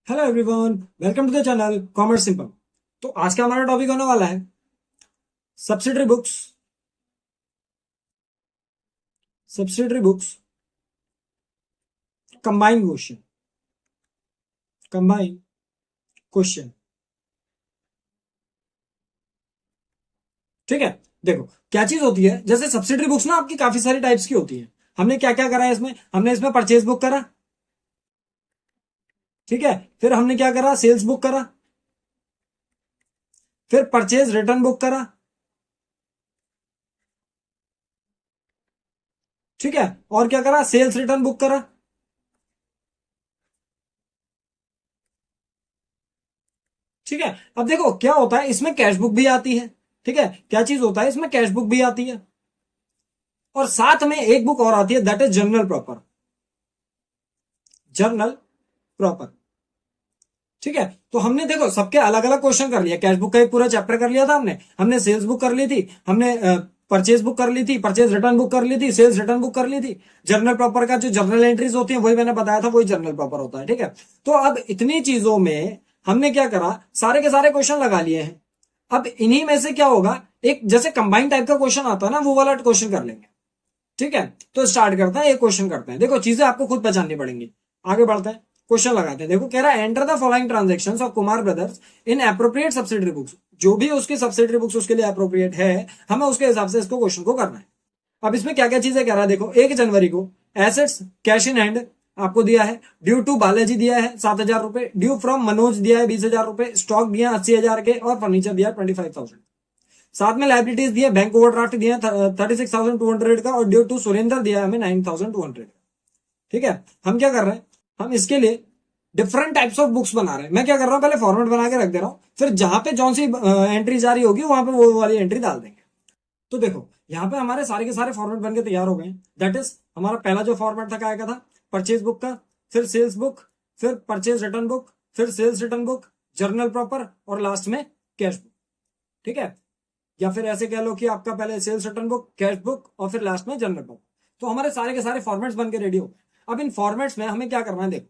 Hello everyone, welcome to the channel commerce simple. तो आज का हमारा टॉपिक होने वाला है subsidiary books. Subsidiary books combine question. Combine question, ठीक है। देखो क्या चीज होती है, जैसे सब्सिडरी बुक्स ना आपकी काफी सारी टाइप्स की होती है। हमने क्या क्या करा है इसमें, हमने इसमें परचेज बुक करा, ठीक है। फिर हमने क्या करा, सेल्स बुक करा। फिर परचेज रिटर्न बुक करा, ठीक है। और क्या करा, सेल्स रिटर्न बुक करा, ठीक है। अब देखो क्या होता है, इसमें कैश बुक भी आती है, ठीक है। क्या चीज होता है, इसमें कैश बुक भी आती है और साथ में एक बुक और आती है, that is journal proper. Journal proper, ठीक है। तो हमने देखो सबके अलग अलग क्वेश्चन कर लिया, कैश बुक का एक पूरा चैप्टर कर लिया था हमने। हमने सेल्स बुक कर ली थी, हमने परचेज बुक कर ली थी, परचेज रिटर्न बुक कर ली थी, सेल्स रिटर्न बुक कर ली थी। जर्नल प्रॉपर का जो जर्नल एंट्रीज होती है वही मैंने बताया था, वही जर्नल प्रॉपर होता है, ठीक है। तो अब इतनी चीजों में हमने क्या करा, सारे के सारे क्वेश्चन लगा लिए हैं। अब इन्हीं में से क्या होगा, एक जैसे कंबाइंड टाइप का क्वेश्चन आता है ना, वो वाला क्वेश्चन कर लेंगे, ठीक है। तो स्टार्ट करते हैं, एक क्वेश्चन करते हैं। देखो चीजें आपको खुद पहचाननी पड़ेंगी। आगे बढ़ते हैं, क्वेश्चन लगाते हैं। देखो कह रहा है enter the following transactions of Kumar brothers in appropriate subsidiary books. जो भी उसकी सब्सिडरी बुक्स उसके लिए अप्रोप्रिएट है, हमें उसके हिसाब से इसको क्वेश्चन को करना है। अब इसमें क्या क्या चीजें कह रहा है, देखो 1 जनवरी को एसेट्स कैश इन हैंड आपको दिया है, ड्यू टू बालाजी दिया है 7,000 रुपए, ड्यू फ्रॉम मनोज दिया है 20,000 रुपए, स्टॉक दिया 80,000 के और फर्नीचर दिया 25,000। साथ में लाइबिलिटीज दिए, बैंक ओवरड्राफ्ट दिया 36,200 का और ड्यू टू सुरेंद्र दिया हमें 9,200, ठीक है। हम क्या कर रहे हैं, हम इसके लिए डिफरेंट टाइप्स ऑफ बुक्स बना रहे हैं। मैं क्या कर रहा हूं, पहले फॉर्मेट बना के रख दे रहा हूं, फिर जहां पे जौन सी एंट्री जारी होगी वहां पे वो वाली एंट्री डाल देंगे। तो देखो यहाँ पे हमारे सारे के सारे फॉर्मेट बनके तैयार हो गए हैं। दैट इज हमारा पहला जो फॉर्मेट था क्या था, परचेज बुक का, फिर सेल्स बुक, फिर परचेज रिटर्न बुक, फिर sales return book, journal proper और लास्ट में कैश बुक, ठीक है। या फिर ऐसे कह लो कि आपका पहले sales return book, cash book और फिर लास्ट में जनरल बुक। तो हमारे सारे के सारे फॉर्मेट्स बन के रेडी हो गए। अब इन फॉर्मेट्स में हमें क्या करना है, देखो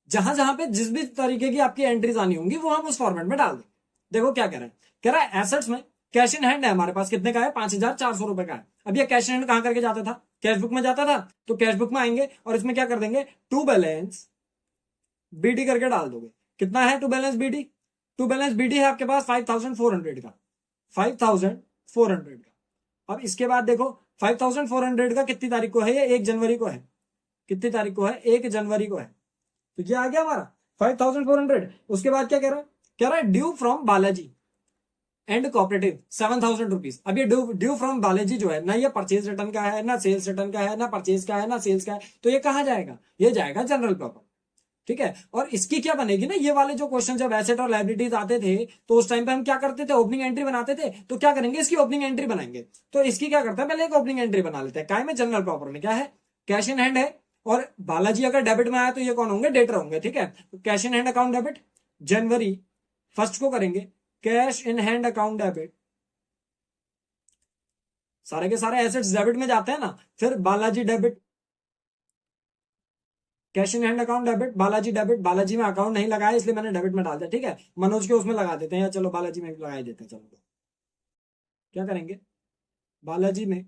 जहां जहां पे जिस भी तरीके की आपकी एंट्रीज आनी होंगी वो हम उस फॉर्मेट में डाल देंगे। देखो क्या कह रहा है, कह रहा है एसेट्स में कैश इन हैंड है हमारे पास, कितने का है, 5,400 रुपए का है। अब ये कैश इन हैंड कहां करके जाता था, कैश बुक में जाता था। तो कैश बुक में आएंगे और इसमें क्या कर देंगे, टू बैलेंस बीडी करके डाल दोगे। कितना है to balance BD, to balance BD है आपके पास 5,400 का, 5,400 का। अब इसके बाद देखो 5,400 का कितनी तारीख को है, ये 1 जनवरी को है। कितनी तारीख को है, 1 जनवरी को है। तो ये आ गया हमारा 5,400। उसके बाद क्या कह रहा है, कह रहा है due from Balaji and cooperative 7,000 rupees. अब ये ड्यू फ्रॉम बालाजी जो है ना, ये परचेज रिटर्न का है ना, सेल्स रिटर्न का है ना, परचेज का है ना, सेल्स का है। तो ये कहां जाएगा, ये जाएगा जनरल प्रॉपर, ठीक है। और इसकी क्या बनेगी ना, ये वाले जो क्वेश्चन जब एसेट और लाइबिलिटीज आते थे तो उस टाइम पे हम क्या करते थे, ओपनिंग एंट्री बनाते थे। तो क्या करेंगे, इसकी ओपनिंग एंट्री बनाएंगे। तो इसकी क्या करते हैं, पहले एक ओपनिंग एंट्री बना लेते हैं। काय में, जनरल प्रॉपर में क्या है, कैश इन हैंड है। और बालाजी अगर डेबिट में आया तो ये कौन होंगे, डेटर होंगे, ठीक है। तो cash in hand account debit January first को करेंगे, cash in hand account debit. सारे के सारे एसेट्स डेबिट में जाते हैं ना, फिर Balaji debit, cash in hand account debit, Balaji debit. Balaji में अकाउंट नहीं लगाया इसलिए मैंने डेबिट में डाल दिया, ठीक है। मनोज के उसमें लगा देते हैं, या चलो बालाजी में लगा ही देते हैं। चलो तो क्या करेंगे, बालाजी में,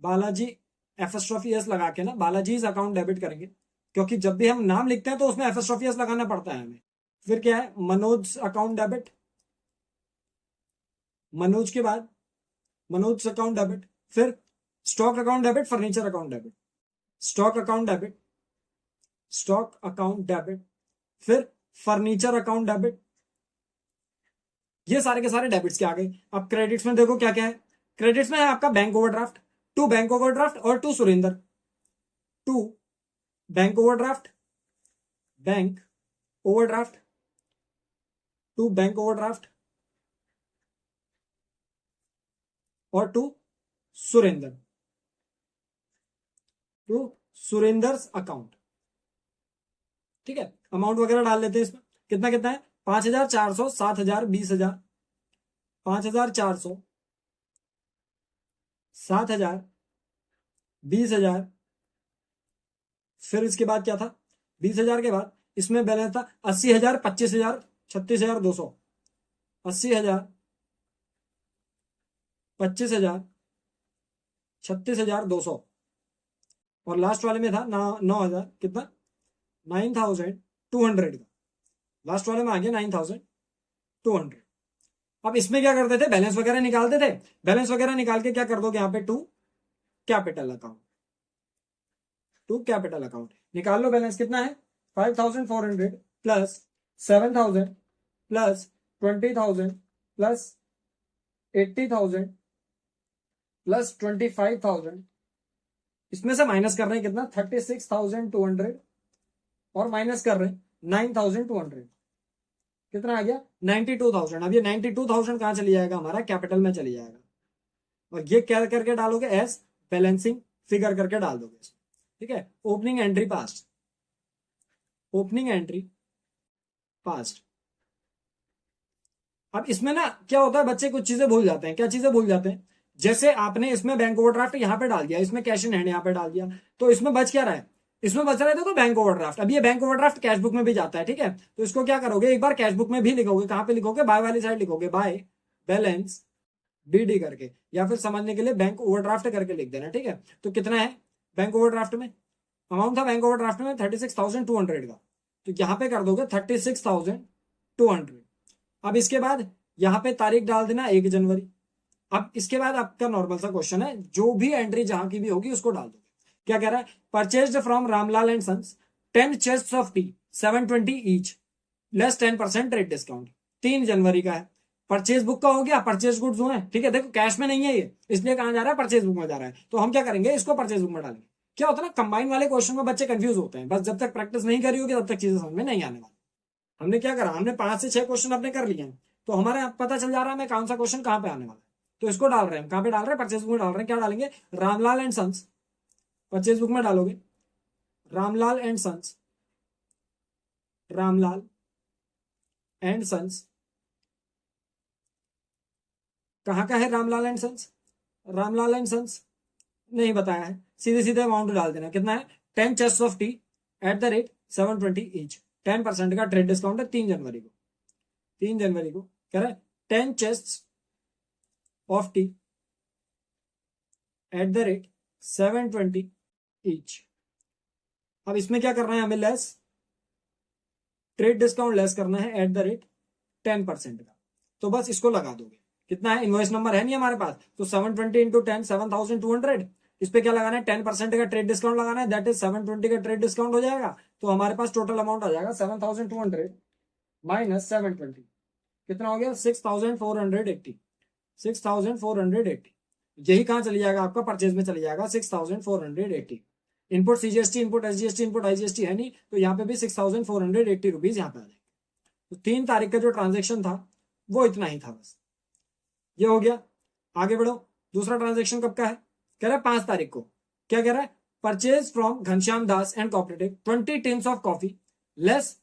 बालाजी एफस्ट्रॉफी एस लगा के ना बालाजी अकाउंट डेबिट करेंगे, क्योंकि जब भी हम नाम लिखते हैं तो उसमें एफस्ट्रॉफी एस लगाना पड़ता है हमें। फिर क्या है, मनोज अकाउंट डेबिट, मनोज के बाद मनोज अकाउंट डेबिट, फिर stock account debit, furniture account debit, stock account debit, stock account debit, फिर फर्नीचर अकाउंट डेबिट। ये सारे के सारे डेबिट्स के आ गए। अब क्रेडिट्स में देखो क्या क्या है, क्रेडिट्स में है आपका bank overdraft, to bank overdraft और to Surendra, to bank overdraft, bank overdraft, to bank overdraft और to Surendra, to Surendra account, ठीक है। अमाउंट वगैरह डाल लेते हैं इसमें, कितना कितना है, 5,400, 7,000, 20,000, 5,400, 7,000, 20,000। फिर इसके बाद क्या था, 20,000 के बाद इसमें बैलेंस था 80,000, 25,000, 36,200, 80,000, 25,000, 36,200, और लास्ट वाले में था 9,000, कितना, 9,200 का, लास्ट वाले में आ गया 9,200। अब इसमें क्या करते थे, बैलेंस वगैरह निकालते थे, बैलेंस वगैरह निकाल के क्या कर दोगे यहाँ पे to capital account, to capital account निकाल लो। बैलेंस कितना है, 5,400 प्लस 7,000 प्लस 20,000 प्लस 80,000 प्लस 25,000, इसमें से माइनस कर रहे हैं कितना, 36,200, और माइनस कर रहे हैं 9,200, कितना आ गया, 92,000। अब ये 92,000 कहां चली जाएगा, हमारा कैपिटल में चली जाएगा, और ये क्या करके डालोगे, एज बैलेंसिंग फिगर करके डाल दोगे, ठीक है। Opening entry past, opening entry past. अब इसमें ना क्या होता है, बच्चे कुछ चीजें भूल जाते हैं। क्या चीजें भूल जाते हैं, जैसे आपने इसमें बैंक ओवरड्राफ्ट यहां पे डाल दिया, इसमें कैश इन हैंड यहां पे डाल दिया, तो इसमें बच क्या रहा है, इसमें बच रहा है देखो बैंक ओवरड्राफ्ट। अब ये बैंक ओवरड्राफ्ट कैश बुक में भी जाता है, ठीक है। तो इसको क्या करोगे, एक बार कैश बुक में भी लिखोगे, कहां पे लिखोगे, बाय वाली साइड लिखोगे, बाय बैलेंस बीडी करके, या फिर समझने के लिए बैंक ओवरड्राफ्ट करके लिख देना, ठीक है। तो कितना है बैंक ओवरड्राफ्ट में, अमाउंट था बैंक ओवरड्राफ्ट में 36,200 का, तो यहां पे कर दोगे 36,200। अब इसके बाद यहां पे तारीख डाल देना 1 जनवरी। अब इसके बाद आपका नॉर्मल सा क्वेश्चन है, जो भी एंट्री जहां की भी होगी उसको डाल दोगे। क्या कह रहा है, purchased from Ramlal and sons 10 chests of tea 720 each less 10% trade discount, 3 जनवरी का है। परचेज बुक का हो गया, परचेज गुड्स हुए, ठीक है। देखो कैश में नहीं है ये, इसलिए कहां जा रहा है, परचेज बुक में जा रहा है, तो हम क्या करेंगे, इसको परचेज बुक में डालेंगे। क्या होता है ना, कंबाइन वाले क्वेश्चन में बच्चे कंफ्यूज होते हैं, बस जब तक प्रैक्टिस नहीं करी होगी तब तक चीजें समझ में नहीं आने वाली। हमने क्या करा, हमने 5 से 6 क्वेश्चन अपने कर लिए हैं, तो हमारे पता चल जा रहा है हमें कौन सा क्वेश्चन कहां पे आने वाला है, तो इसको डाल रहे हैं। कहां पे डाल रहे हैं, परचेज बुक में डाल रहे हैं। क्या डालेंगे, Ramlal and sons, purchase book में डालोगे Ramlal and sons, Ramlal and sons, कहां का है Ramlal and sons, Ramlal and sons नहीं बताया है, सीधे सीधे अमाउंट डाल देना। कितना है, 10 chests of T eight the rate 720 each, 10% का ट्रेड डिस्काउंट है 3 जनवरी को, 3 जनवरी को कह रहा है 10 chests of T eight the rate 720 each. अब इसमें क्या करना है हमें, लेस ट्रेड डिस्काउंट लेस करना है एट द रेट 10% का, तो बस इसको लगा दोगे। कितना है, इनवॉइस नंबर है नहीं हमारे पास, तो 720 इंटू 10 7,200, इस पे क्या लगाना है, 10% का ट्रेड डिस्काउंट लगाना है, दैट इज 720 का ट्रेड डिस्काउंट हो जाएगा, तो हमारे पास टोटल अमाउंट आ जाएगा 7,200 माइनस 720, कितना हो गया, 6,480, 6,480। यही कहां चली जाएगा, आपका परचेज में चली जाएगा 6,480। Input CGST, input SGST, input IGST है नहीं, तो यहाँ पे भी 6,480 रुपीज यहाँ पे आ जाएंगे। तो 3 तारीख का जो ट्रांजेक्शन था वो इतना ही था, बस ये हो गया। आगे बढ़ो, दूसरा ट्रांजेक्शन कब का है, कह रहा है 5 तारीख को। क्या कह रहा है, purchase from Ghanshyam Das and cooperative 20 tins of coffee less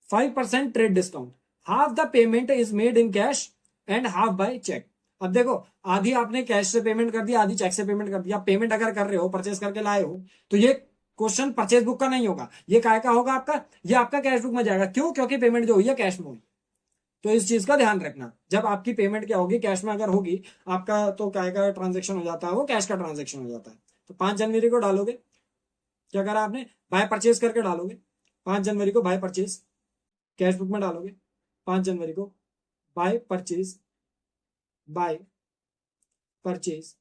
5% trade discount, half the payment is made in cash and half by cheque. अब देखो, आधी आपने कैश से पेमेंट कर दिया, आधी चेक से पेमेंट कर दिया। पेमेंट अगर कर रहे हो, परचेज करके लाए हो, तो ये क्वेश्चन परचेज बुक का नहीं होगा, ये काय का होगा आपका, ये आपका कैश बुक में जाएगा। क्यों, क्योंकि पेमेंट जो हुई है कैश में हुई। तो इस चीज का ध्यान रखना, जब आपकी पेमेंट क्या होगी, कैश में अगर होगी आपका, तो काय का ट्रांजेक्शन हो जाता है, वो कैश का ट्रांजेक्शन हो जाता है। तो 5 जनवरी को डालोगे, क्या करा आपने, बाय परचेज करके डालोगे, 5 जनवरी को बाय परचेज कैश बुक में डालोगे, 5 जनवरी को by purchase, by purchase,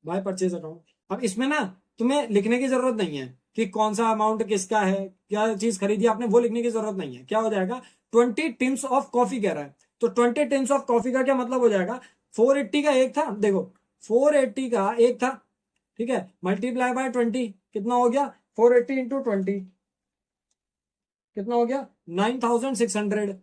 by purchase account. अब इसमें ना तुम्हें लिखने की जरूरत नहीं है कि कौन सा अमाउंट किसका है, क्या चीज खरीदी आपने, वो लिखने की जरूरत नहीं है। क्या हो जाएगा, 20 टिन्स ऑफ कॉफी कह रहा है, तो 20 टिन्स ऑफ कॉफी का क्या मतलब हो जाएगा, 480 का एक था, देखो 480 का एक था, ठीक है, मल्टीप्लाई बाय 20, कितना हो गया, 480 इंटू 20 कितना हो गया, 9,600।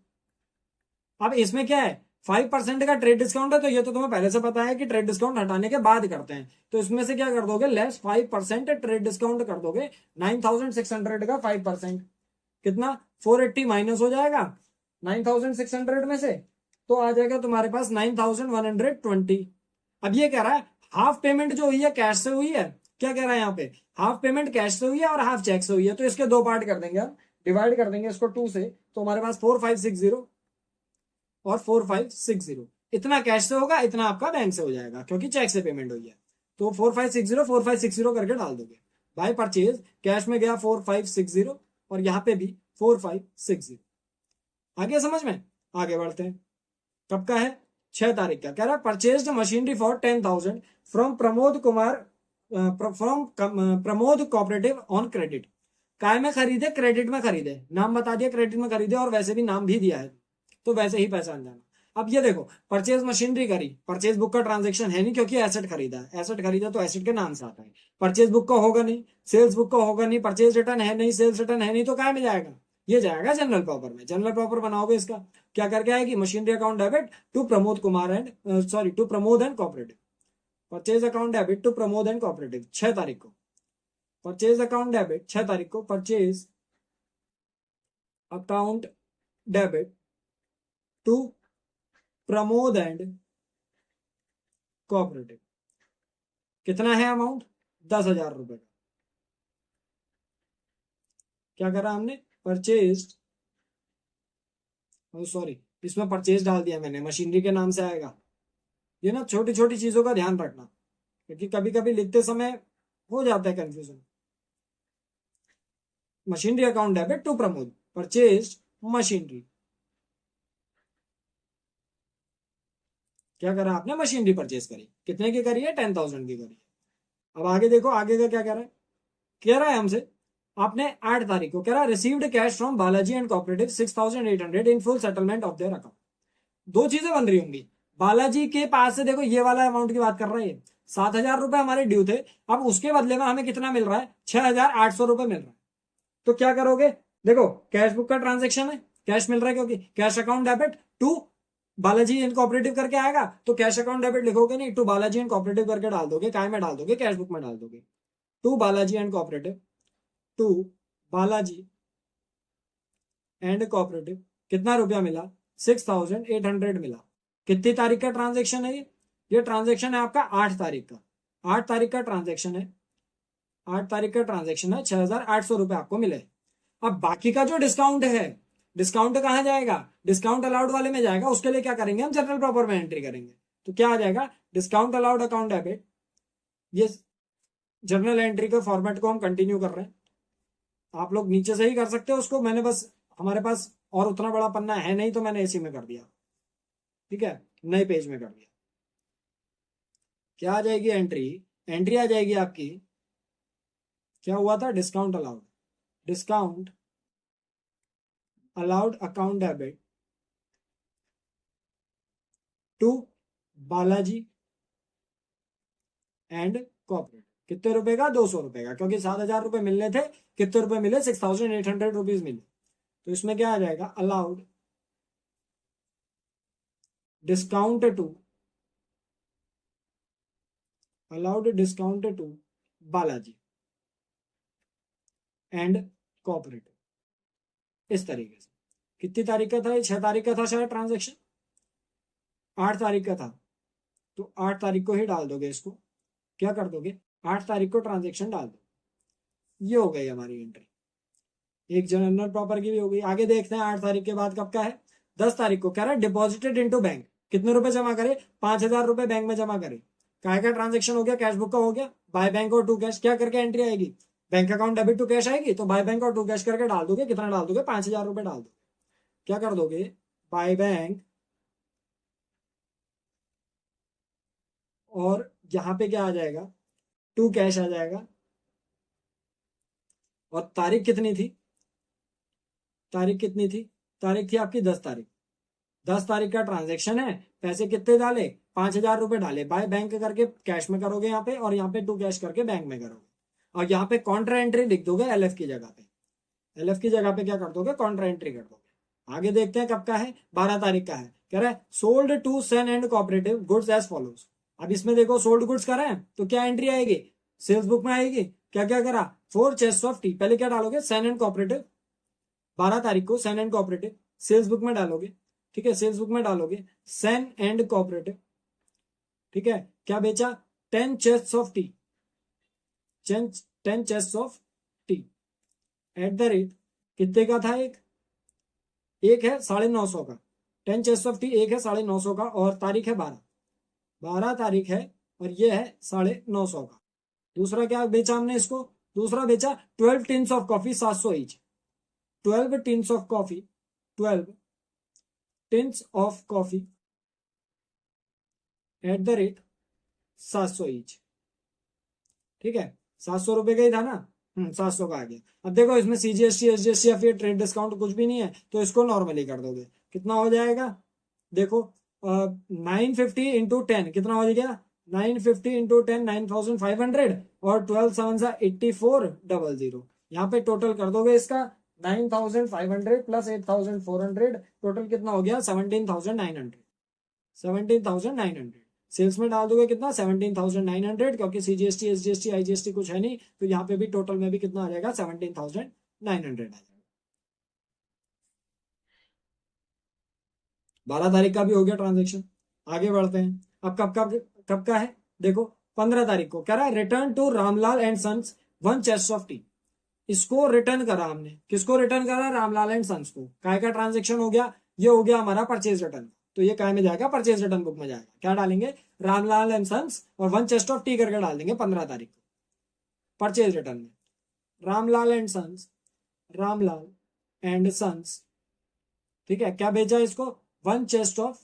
अब इसमें क्या है, 5% का ट्रेड डिस्काउंट है, तो ये तो तुम्हें पहले से पता है कि ट्रेड डिस्काउंट हटाने के बाद करते हैं। तो इसमें से क्या कर दोगे, लेस 5% ट्रेड डिस्काउंट कर दोगे, 9,600 का 5% कितना, 480 माइनस हो जाएगा 9,600 में से, तो आ जाएगा तुम्हारे पास 9,120। अब ये कह रहा है हाफ पेमेंट जो हुई है कैश से हुई है, क्या कह रहा है यहाँ पे, हाफ पेमेंट कैश से हुई है और हाफ चेक से हुई है, तो इसके दो पार्ट कर देंगे हम, डिवाइड कर देंगे इसको 2 से, तो हमारे पास 4560 और 4560, इतना कैश से होगा, इतना आपका बैंक से हो जाएगा क्योंकि चेक से पेमेंट हुई है। तो 4560 करके डाल दोगे। बाय परचेज कैश में गया 4560 और यहाँ पे भी 4560। आगे समझ में, आगे बढ़ते हैं। कब का है, 6 तारीख का। कह रहा है purchased machinery for 10,000 from Pramod Kumar from Pramod cooperative on credit. काय में खरीदे, क्रेडिट में खरीदे, नाम बता दिया क्रेडिट में खरीदे और वैसे भी नाम भी दिया है, तो वैसे ही पहचान जाना। अब ये देखो, परचेज मशीनरी करी, परचेज बुक का ट्रांजेक्शन है नहीं क्योंकि एसेट खरीदा है, एसेट खरीदा तो एसेट के नाम से आता है, परचेज बुक का होगा नहीं, सेल्स बुक का होगा नहीं, परचेज रिटर्न है नहीं, सेल्स रिटर्न है नहीं, तो काय में जाएगा, ये जाएगा जनरल प्रॉपर में। जनरल प्रॉपर बनाओगे इसका, क्या करके आएगी, machinery account debit to Pramod Kumar and to Pramod and cooperative, purchase account debit to Pramod and cooperative 6 तारीख को, परचेज अकाउंट डेबिट 6 तारीख को, purchase account debit to Pramod and cooperative. कितना है अमाउंट, 10,000 रुपए का। क्या करा हमने, परचेज, सॉरी इसमें परचेज डाल दिया मैंने, मशीनरी के नाम से आएगा। ये ना छोटी छोटी चीजों का ध्यान रखना क्योंकि कभी कभी लिखते समय हो जाता है confusion. Machinery account debit to Pramod, purchase machinery, क्या करा आपने, मशीनरी परचेज करी, कितने की करी है, 10,000 की करी है। अब आगे देखो, आगे का क्या कह रहा है हमसे, आपने 8 तारीख को कह रहा है received cash from Balaji and cooperative 6,800 in full settlement of their account. दो चीजें बन रही होंगी, बालाजी के पास से देखो ये वाला अमाउंट की बात कर रहा है, 7,000 रुपए हमारे ड्यू थे, अब उसके बदले में हमें कितना मिल रहा है, 6,800 रुपए मिल रहा है। तो क्या करोगे, देखो कैश बुक का ट्रांजेक्शन है, कैश मिल रहा है क्योंकि cash account debit to Balaji and cooperative करके आएगा, तो कैश अकाउंट डेबिट लिखोगे नहीं, टू बालाजी एंड कोऑपरेटिव करके डाल दोगे, काय में डाल दोगे, कैश बुक में डाल दोगे, to Balaji and cooperative, to Balaji and cooperative. कितना रुपया मिला, 6,800 मिला। कितनी तारीख का ट्रांजेक्शन है ये ट्रांजेक्शन है आपका 8 तारीख का, 8 तारीख का ट्रांजेक्शन है, 8 तारीख का ट्रांजेक्शन है, 6,800 रुपए आपको मिले। अब बाकी का जो डिस्काउंट है, डिस्काउंट कहां जाएगा, डिस्काउंट अलाउड वाले में जाएगा, उसके लिए क्या करेंगे हम, जनरल प्रॉपर में एंट्री करेंगे। तो क्या आ जाएगा, डिस्काउंट अलाउड अकाउंट डेबिट, ये जर्नल एंट्री के फॉर्मेट को हम कंटिन्यू कर रहे हैं, आप लोग नीचे से ही कर सकते हो उसको, मैंने बस हमारे पास और उतना बड़ा पन्ना है नहीं तो मैंने इसी में कर दिया, ठीक है, नए पेज में कर दिया। क्या आ जाएगी एंट्री, एंट्री आ जाएगी आपकी, क्या हुआ था, discount allowed, discount allowed account debit to Balaji and cooperative. कितने रुपए का, 200 रुपए का, क्योंकि 7,000 रुपए मिलने थे, कितने रुपए मिले, 6,800 रुपीज मिले। तो इसमें क्या आ जाएगा, allowed discount to, allowed discount to Balaji and cooperative, इस तरीके से। कितनी तारीख का था, 6 तारीख का था शायद ट्रांजेक्शन, 8 तारीख का था, तो 8 तारीख को ही डाल दोगे इसको, क्या कर दोगे, 8 तारीख को ट्रांजेक्शन डाल दो। ये हो गई हमारी एंट्री, एक जनरल प्रॉपर की भी हो गई। आगे देखते हैं 8 तारीख के बाद कब का है, 10 तारीख को कह रहा है डिपॉजिटेड इनटू बैंक, कितने रुपए जमा करे, 5,000 रुपए बैंक में जमा करे। काय का ट्रांजेक्शन हो गया, कैश बुक का हो गया, बाय बैंक और टू कैश, क्या करके एंट्री आएगी, bank account debit to cash आएगी, तो बाय बैंक और टू कैश करके डाल दोगे, कितना डाल दोगे, 5,000 रुपए डाल दोगे। क्या कर दोगे, बाय बैंक और यहां पे क्या आ जाएगा, टू कैश आ जाएगा। और तारीख कितनी थी, तारीख कितनी थी, तारीख थी आपकी 10 तारीख, 10 तारीख का ट्रांजेक्शन है, पैसे कितने डाले, 5,000 रुपए डाले, बाय बैंक करके कैश में करोगे यहाँ पे, और यहाँ पे टू कैश करके बैंक में करोगे, और यहाँ पे कॉन्ट्रा एंट्री लिख दोगे एलएफ की जगह पे, एलएफ की जगह पे क्या कर दोगे, कॉन्ट्रा एंट्री कर दोगे। आगे देखते हैं कब का है, 12 तारीख का है, कह रहा है sold to Sen and cooperative goods as follows. अब इसमें देखो सोल्ड गुड्स कर रहे हैं तो क्या एंट्री आएगी, सेल्स बुक में आएगी, क्या क्या करा, 4 चेस्ट ऑफ टी, पहले क्या डालोगे, सन एंड कोऑपरेटिव, 12 तारीख को सन एंड कोऑपरेटिव, सेल्स बुक में डालोगे, ठीक है, सेल्स बुक में डालोगे सन एंड कोऑपरेटिव, ठीक है, क्या बेचा, 10 chest of T, 10 chests of T eight the rate, कितने का था एक है 950 का। 10 chests ऑफ टी एक है 950 का और तारीख है 12 तारीख है और ये है 950 का। दूसरा क्या बेचा हमने इसको, दूसरा बेचा 12 tins of coffee 700 each. 12 tins of coffee, 12 tins of coffee at the rate 700 each. ठीक है, 700 रुपए का ही था ना, 700 का आ गया। अब देखो इसमें सीजीएसटी एसजीएसटी या फिर ट्रेड डिस्काउंट कुछ भी नहीं है, तो इसको नॉर्मली कर दोगे, कितना हो जाएगा देखो, 950 इंटू 10 कितना हो गया, 950 इंटू 10 9500 और 12 7 सा 8400। यहाँ पे टोटल कर दोगे इसका 9500 प्लस 8400, टोटल कितना हो गया 17900। 17900 सेल्स में डाल दोगे कितना 17900, क्योंकि सीजीएसटी एसजीएसटी आईजीएसटी कुछ है नहीं, तो यहाँ पे भी टोटल में भी कितना आ जाएगा 17900 आ जाएगा। 12 तारीख का भी हो गया ट्रांजेक्शन। आगे बढ़ते हैं, अब कब का है देखो, 15 तारीख को कह रहा है return to Ramlal and sons 1 chest of tea. इसको रिटर्न करा हमने, किसको रिटर्न करा, रामलाल एंड सन्स को। काय का ट्रांजेक्शन हो गया, ये हो गया हमारा परचेज रिटर्न, तो ये काय में जाएगा, परचेज रिटर्न बुक में जाएगा। क्या डालेंगे, रामलाल एंड सन्स और 1 चेस्ट ऑफ टी करके डाल देंगे 15 तारीख को परचेज रिटर्न में। Ramlal and sons, Ramlal and sons, ठीक है, क्या बेचा इसको, 1 चेस्ट ऑफ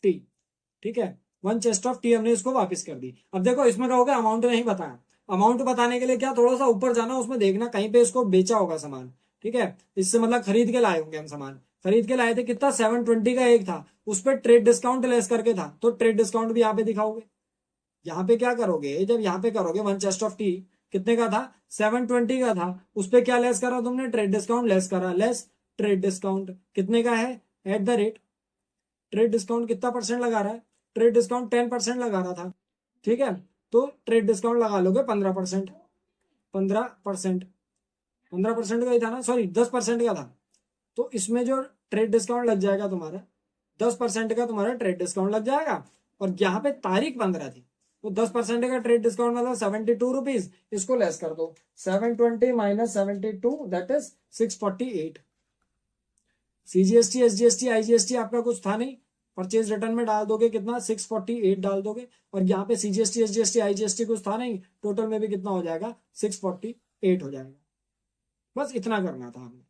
टी। ठीक है, 1 चेस्ट ऑफ टी हमने इसको वापस कर दी। अब देखो इसमें क्या होगा, अमाउंट नहीं बताया, अमाउंट बताने के लिए क्या थोड़ा सा ऊपर जाना, उसमें देखना कहीं पे इसको बेचा होगा सामान। ठीक है, इससे मतलब खरीद के लाए होंगे हम सामान, खरीद के लाए थे, कितना 720 का एक था, उस पर ट्रेड डिस्काउंट लेस करके था, तो ट्रेड डिस्काउंट भी यहाँ पे दिखाओगे। यहाँ पे क्या करोगे, जब यहाँ पे करोगे 1 चेस्ट ऑफ टी कितने का था, 720 का था, उस पर क्या लेस करा तुमने, ट्रेड डिस्काउंट लेस करा, लेस ट्रेड डिस्काउंट कितने का है, eight the rate, trade discount कितना परसेंट लगा रहा है, ट्रेड डिस्काउंट 10% लगा रहा था। ठीक है, तो ट्रेड डिस्काउंट लगा लोगे 15%, 15% 15% का ही था ना, सॉरी 10% का था, तो इसमें जो ट्रेड डिस्काउंट लग जाएगा तुम्हारा 10% का तुम्हारा ट्रेड डिस्काउंट लग जाएगा। और यहाँ पे तारीख 15 थी, तो 10% का ट्रेड डिस्काउंट मतलब 72 रुपीज, इसको लेस कर दो, 720 minus 72 that is 648। CGST SGST IGST आपका कुछ था नहीं, परचेज रिटर्न में डाल दोगे कितना 648 डाल दोगे, और यहाँ पे सीजीएसटी एसजीएसटी आईजीएसटी कुछ था नहीं, टोटल में भी कितना हो जाएगा 648 हो जाएगा। बस इतना करना था हमें।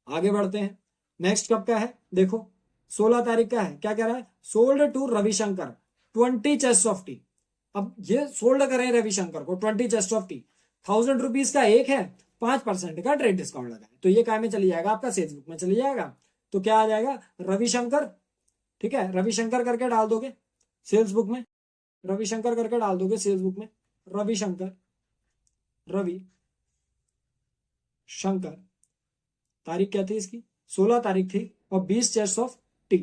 आगे बढ़ते हैं, नेक्स्ट कब का है देखो, 16 तारीख का है। क्या कह रहा है, sold to Ravishankar 20 chest of tea. अब ये सोल्ड करें रविशंकर को 20 चेस्ट ऑफ टी, 1000 रुपीज का एक है, 5% का ट्रेड डिस्काउंट लगा है, तो ये काय में चली जाएगा, आपका सेल्स बुक में चली जाएगा। तो क्या आ जाएगा, रविशंकर, ठीक है, रविशंकर करके डाल दोगे सेल्स बुक में, रविशंकर करके डाल दोगे सेल्स बुक में, रविशंकर, रवि शंकर, तारीख क्या थी इसकी, 16 तारीख थी, और 20 chest of tea,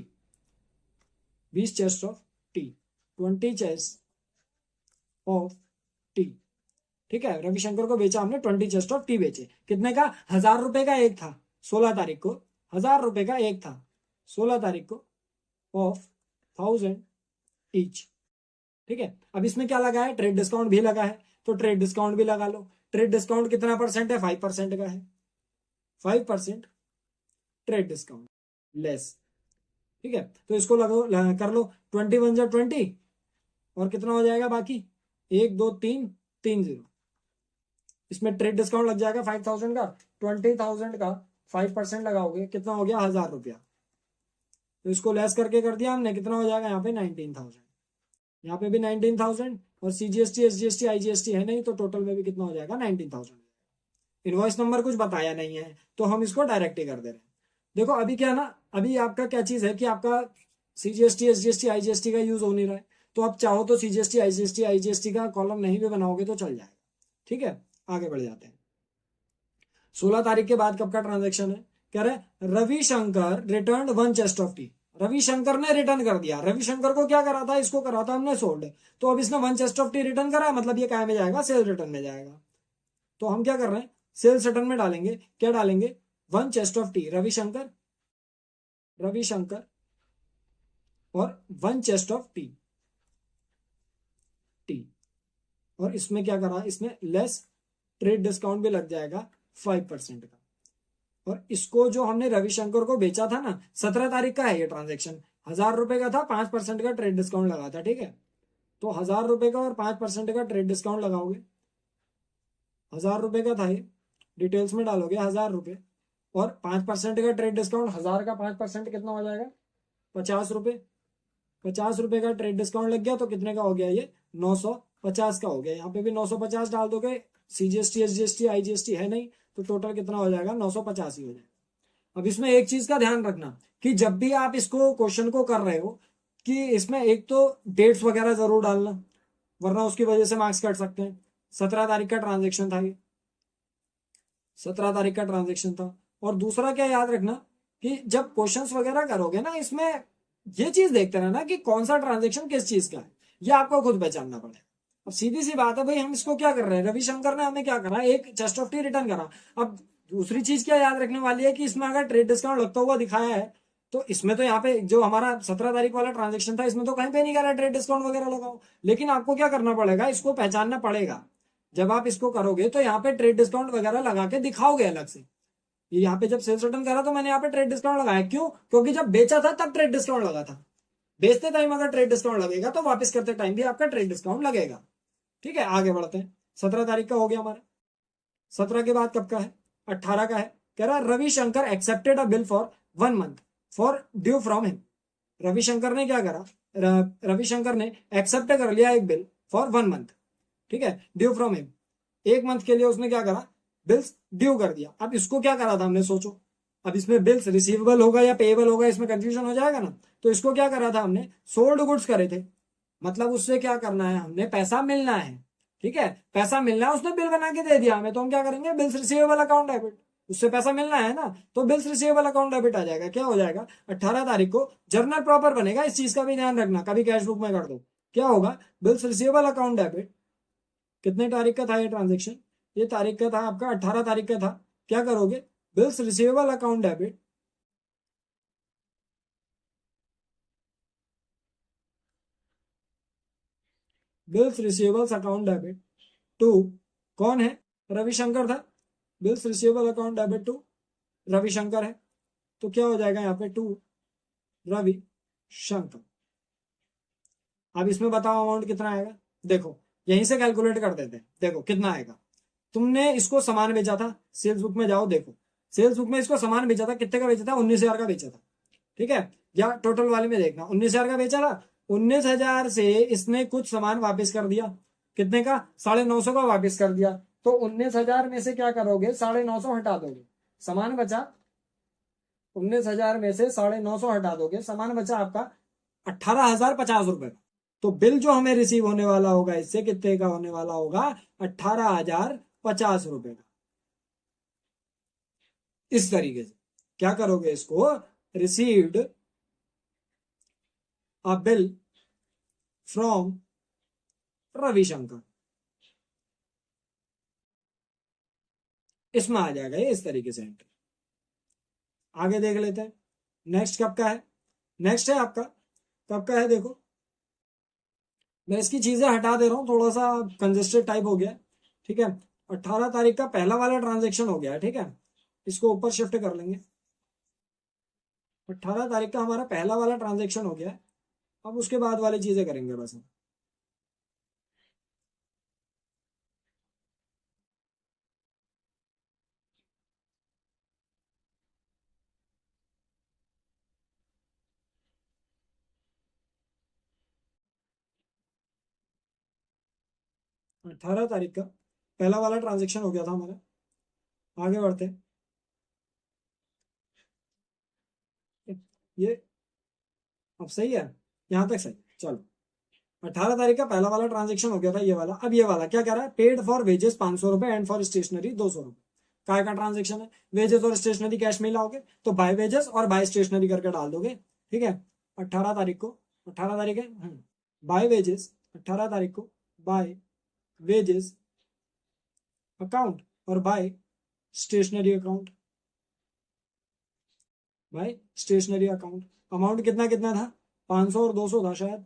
20 chest of tea, 20 chest of T. ठीक है, रविशंकर को बेचा हमने 20 चेस्ट ऑफ टी बेचे, कितने का, 1000 रुपए का एक था 16 तारीख को, 1000 रुपए का एक था 16 तारीख को, ऑफ 1000 ईच। ठीक है, अब इसमें क्या लगा है, ट्रेड डिस्काउंट भी लगा है, तो ट्रेड डिस्काउंट भी लगा लो। ट्रेड डिस्काउंट कितना परसेंट है, 5% का है, 5% ट्रेड डिस्काउंट लेस। ठीक है, तो इसको कर लो, 21 जा 20 और कितना हो जाएगा बाकी, 1 2 3 3 0, इसमें ट्रेड डिस्काउंट लग जाएगा 5000 का, 20,000 का 5% लगाओगे कितना हो गया, 1000 रुपया, तो इसको लेस करके कर दिया हमने, कितना हो जाएगा यहाँ पे 19,000, यहाँ पे भी 19,000, और सीजीएसटी एसजीएसटी आईजीएसटी है नहीं, तो टोटल में भी कितना हो जाएगा 19,000। इनवॉइस नंबर कुछ बताया नहीं है, तो हम इसको डायरेक्ट ही कर दे रहे हैं। देखो अभी क्या ना, अभी आपका क्या चीज है कि आपका सीजीएसटी एसजीएसटी आईजीएसटी का यूज हो नहीं रहा है, तो आप चाहो तो सीजीएसटी आईजीएसटी का कॉलम नहीं भी बनाओगे तो चल जाएगा। ठीक है, आगे बढ़ जाते हैं। 16 तारीख के बाद कब का ट्रांजेक्शन है, कह रहे Ravishankar return 1 chest of T. Ravishankar ने रिटर्न कर दिया, रविशंकर को क्या करा था, इसको करा था हमने सोल्ड, तो अब इसने 1 चेस्ट ऑफ टी रिटर्न करा, मतलब ये क्या में जाएगा, सेल्स रिटर्न में जाएगा। तो हम क्या कर रहे हैं, सेल्स रिटर्न में डालेंगे, क्या डालेंगे, 1 chest of T, Ravishankar, Ravishankar और 1 चेस्ट ऑफ टी, टी। और इसमें क्या करा, इसमें लेस ट्रेड डिस्काउंट भी लग जाएगा 5% का। और इसको जो हमने रविशंकर को बेचा था ना, 17 तारीख का है ये ट्रांजेक्शन, 1000 रुपए का था, 5% का ट्रेड डिस्काउंट लगा था, ठीक है। तो 1000 रुपए का और 5% का ट्रेड डिस्काउंट लगाओगे, 1000 रुपए का था ये, डिटेल्स में डालोगे 1000 रुपए, और 5% का ट्रेड डिस्काउंट, 1000 का 5% कितना हो जाएगा, 50 रुपए। 50 रुपए का ट्रेड डिस्काउंट लग गया तो कितने का हो गया ये, 950 का हो गया। यहाँ पे भी 950 डाल दोगे, CGST SGST IGST है नहीं, तो टोटल कितना हो जाएगा, 950 ही हो जाएगा। अब इसमें एक चीज का ध्यान रखना कि जब भी आप इसको क्वेश्चन को कर रहे हो, कि इसमें एक तो डेट्स वगैरह जरूर डालना, वरना उसकी वजह से मार्क्स कट सकते हैं। 17 तारीख का ट्रांजेक्शन था ये, 17 तारीख का ट्रांजेक्शन था। और दूसरा क्या याद रखना कि जब क्वेश्चंस वगैरह करोगे ना, इसमें ये चीज देखते रहना कि कौन सा ट्रांजेक्शन किस चीज का है, ये आपको खुद पहचानना पड़ेगा। अब सीधी सी बात है भाई, हम इसको क्या कर रहे हैं, रविशंकर ने हमें क्या करा, एक चेस्ट ऑफ टी रिटर्न करा। अब दूसरी चीज क्या याद रखने वाली है कि इसमें अगर ट्रेड डिस्काउंट लगता हुआ दिखाया है, तो इसमें तो यहाँ पे जो हमारा 17 तारीख वाला ट्रांजेक्शन था, इसमें तो कहीं पे नहीं करा ट्रेड डिस्काउंट वगैरह लगाओ। लेकिन आपको क्या करना पड़ेगा, इसको पहचानना पड़ेगा। जब आप इसको करोगे तो यहाँ पे ट्रेड डिस्काउंट वगैरह लगा के दिखाओगे अलग से। ये यहाँ पे जब सेल्स रिटर्न करा तो मैंने यहाँ पे ट्रेड डिस्काउंट लगाया, क्यों, क्योंकि जब बेचा था तब ट्रेड डिस्काउंट लगा था। बेचते टाइम अगर ट्रेड डिस्काउंट लगेगा तो वापस करते टाइम भी आपका ट्रेड डिस्काउंट लगेगा। ठीक है, आगे बढ़ते हैं। 17 तारीख का हो गया हमारा। 17 के बाद कब का है, 18 का है। कह रहा Ravishankar accepted a bill for 1 month for due from him. Ravishankar ने क्या करा, रविशंकर ने एक्सेप्ट कर लिया एक बिल फॉर 1 मंथ, ठीक है, ड्यू फ्रॉम हिम। 1 मंथ के लिए उसने क्या करा, बिल्स ड्यू कर दिया। अब इसको क्या करा था हमने, सोचो। अब इसमें बिल्स रिसीवेबल होगा या पेएबल होगा, इसमें कंफ्यूजन हो जाएगा ना। तो इसको क्या करा था हमने, सोल्ड गुड्स करे थे। मतलब उससे क्या करना है, हमने पैसा मिलना है, ठीक है, पैसा मिलना है, उसने बिल बना के दे दिया हमें, तो हम क्या करेंगे, बिल्स रिसीवेबल अकाउंट डेबिट। उससे पैसा मिलना है ना, तो बिल्स रिसीवेबल अकाउंट डेबिट आ जाएगा। क्या हो जाएगा, 18 तारीख को जर्नल प्रॉपर बनेगा। इस चीज का भी ध्यान रखना, कभी कैश बुक में कर दो। क्या होगा, बिल्स रिसीवेबल अकाउंट डेबिट। कितने तारीख का था ये ट्रांजेक्शन, ये तारीख का था आपका 18 तारीख का था। क्या करोगे, bills receivable account debit, bills receivables account debit to, कौन है, रविशंकर था। Bills receivable account debit to Ravishankar है, तो क्या हो जाएगा यहाँ पे, टू रविशंकर। अब इसमें बताओ अमाउंट कितना आएगा, देखो यहीं से कैलकुलेट कर देते हैं। देखो कितना आएगा, तुमने इसको सामान बेचा था, सेल्स बुक में जाओ देखो, सेल्स बुक में इसको सामान बेचा था, कितने का बेचा था, 19,000 का बेचा था, ठीक है। या टोटल वाले में देखना, 19,000 का बेचा था। 19,000 से इसने कुछ सामान वापस कर दिया, कितने का, 950 का वापस कर दिया। तो 19,000 में से क्या करोगे, 950 हटा दोगे, सामान बचा। 19,000 में से 950 हटा दोगे, सामान बचा आपका 18,050 रुपए का। तो बिल जो हमें रिसीव होने वाला होगा इससे कितने का होने वाला होगा, 18,050 रुपए का। इस तरीके से क्या करोगे इसको, received a bill from Ravishankar, इसमें आ जाएगा ये इस तरीके से एंट्री। आगे देख लेते हैं, नेक्स्ट कब का है, नेक्स्ट है आपका, कब का है देखो। मैं इसकी चीजें हटा दे रहा हूँ, थोड़ा सा कंजेस्टेड टाइप हो गया, ठीक है। 18 तारीख का पहला वाला ट्रांजेक्शन हो गया है, ठीक है। इसको ऊपर शिफ्ट कर लेंगे। 18 तारीख का हमारा पहला वाला ट्रांजेक्शन हो गया है। अब उसके बाद वाली चीजें करेंगे बस हम। 18 तारीख का पहला वाला ट्रांजेक्शन हो गया था हमारा। आगे बढ़ते हैं, ये अब सही है, यहां तक सही, चलो। 18 तारीख का पहला वाला ट्रांजेक्शन हो गया था, ये वाला। अब ये वाला क्या कह रहा है, पेड फॉर वेजेस 500 रुपए एंड फॉर स्टेशनरी 200 रुपए। काय का ट्रांजेक्शन है, वेजेस और स्टेशनरी कैश में लाओगे, तो बाय वेजेस और बाय स्टेशनरी करके डाल दोगे, ठीक है। 18 तारीख को, 18 तारीख है, बाय वेजेस, 18 तारीख को बाय वेजेस अकाउंट और by stationery account, by stationery account. Amount कितना कितना था, 500 और 200 था शायद,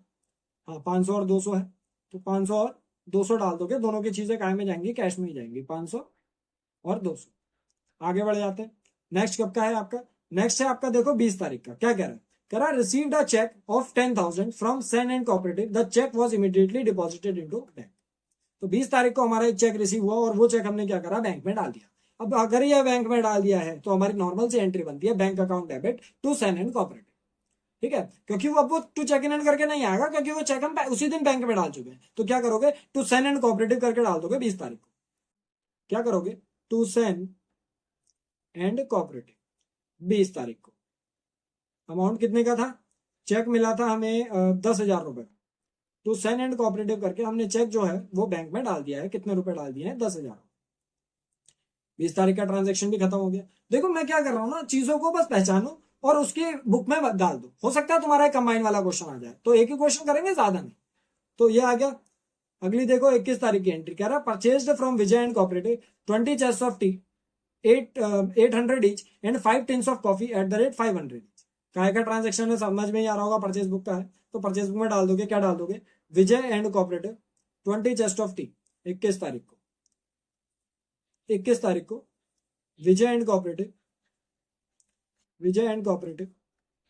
हाँ 500 और 200 है, तो 500 और 200 डाल दोगे, दोनों की चीजें काय में जाएंगी, कैश में ही जाएंगी, 500 और 200। आगे बढ़ जाते हैं। नेक्स्ट कब का है आपका, नेक्स्ट है आपका देखो 20 तारीख का। क्या कह रहा है, कह रहा है received a cheque of 10,000 from Sen and cooperative, the cheque was immediately deposited into bank. तो 20 तारीख को हमारा एक चेक रिसीव हुआ और वो चेक हमने क्या करा, बैंक में डाल दिया। अब अगर ये बैंक में डाल दिया है तो हमारी नॉर्मल से एंट्री बनती है bank account debit to Sen and cooperative. ठीक है, क्योंकि वो अब वो टू चेक इन करके नहीं आएगा, क्योंकि वो चेक हम उसी दिन बैंक में डाल चुके हैं। तो क्या करोगे, टू सेन एंड कोऑपरेटिव करके डाल दोगे 20 तारीख को। क्या करोगे, टू सेन एंड कोऑपरेटिव 20 तारीख को। अमाउंट कितने का था, चेक मिला था हमें 10,000 रुपए का। टू सेन एंड कोऑपरेटिव करके हमने चेक जो है वो बैंक में डाल दिया है। कितने रुपए डाल दिए हैं, 10,000। 20 तारीख का ट्रांजेक्शन भी खत्म हो गया। देखो मैं क्या कर रहा हूँ ना, चीजों को बस पहचानो और उसकी बुक में डाल दो। हो सकता है तुम्हारा कंबाइन वाला क्वेश्चन आ जाए, तो एक ही क्वेश्चन करेंगे, ज्यादा नहीं। तो ये आ गया। अगली देखो 21 तारीख की एंट्री, कह रहा purchased from Vijay and cooperative 20 chests of T 800 each and 5 tins of coffee at the rate 500 each. काय का ट्रांजेक्शन है, समझ में ही आ रहा होगा, परचेज बुक का है। तो परचेज बुक में डाल दोगे, क्या डाल दोगे, Vijay and cooperative 20 chest of tea 21 तारीख को। 21 तारीख को Vijay and cooperative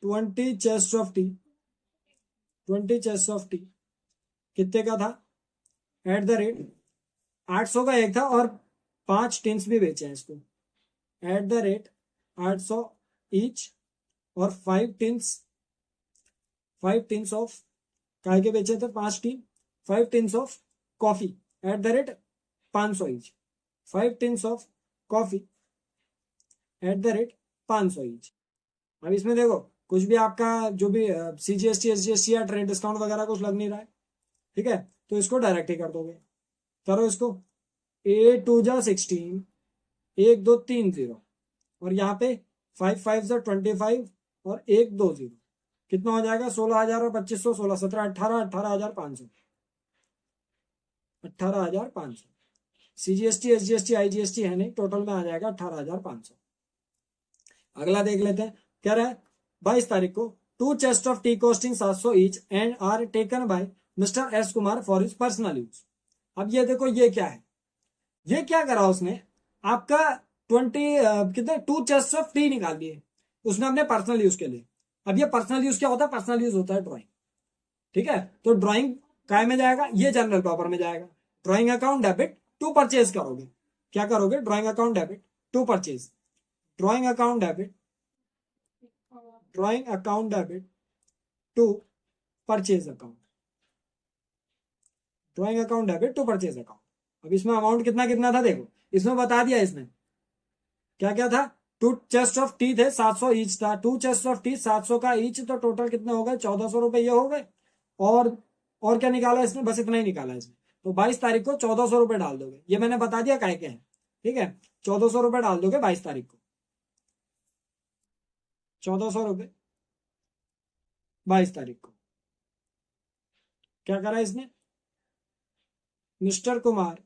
20 chests of tea 20 chests of tea कितने का था, एट द रेट 800 का एक था और 5 टिन्स भी बेचे हैं इसको, एट द रेट 800 ईच और 5 टिन्स ऑफ काय के बेचे थे, 5 tins of coffee at the rate 500 each. 5 tins of coffee at the rate 500 each. अब इसमें देखो कुछ भी आपका जो भी CGST SGST या ट्रेड डिस्काउंट वगैरह कुछ लग नहीं रहा है। ठीक है, तो इसको डायरेक्ट ही कर दोगे। करो इसको, 8 2 जा 16, 1 2 3 0 और यहाँ पे 5 5 जा 25 और 1 2 0। कितना हो जाएगा, 16,000 और 2500, 16 17 18 18,500, 18,500। CGST SGST IGST है नहीं, टोटल में आ जाएगा 18,500। अगला देख लेते हैं। क्या रहा है, 22 तारीख को 2 chests of tea costing 700 each and are taken by mister S Kumar for his personal use. अब ये देखो ये क्या है, ये क्या करा उसने, आपका 20 कितने 2 chests ऑफ टी निकाल दिए उसने अपने पर्सनल यूज के लिए। अब ये पर्सनल यूज क्या होता है, पर्सनल यूज होता है ड्राइंग। ठीक है, तो ड्राइंग काय में जाएगा, ये जनरल प्रॉपर में जाएगा। Drawing account debit to purchase करोगे, क्या करोगे, drawing account debit to purchase, drawing account debit to purchase account, drawing account debit to purchase account. अब इसमें अमाउंट कितना कितना था देखो, इसमें बता दिया इसने क्या क्या था। 2 chests ऑफ टी थे, 700 ईच था। 2 chests ऑफ टी 700 का ईच, तो टोटल कितने हो गए, 1,400 रुपए ये हो गए। और क्या निकाला इसने, बस इतना ही निकाला इसने। तो 22 तारीख को 1,400 रुपए डाल दोगे, ये मैंने बता दिया काय के हैं। ठीक है, 1,400 रुपए डाल दोगे 22 तारीख को, 1,400 रुपए 22 तारीख को। क्या करा इसने, mister Kumar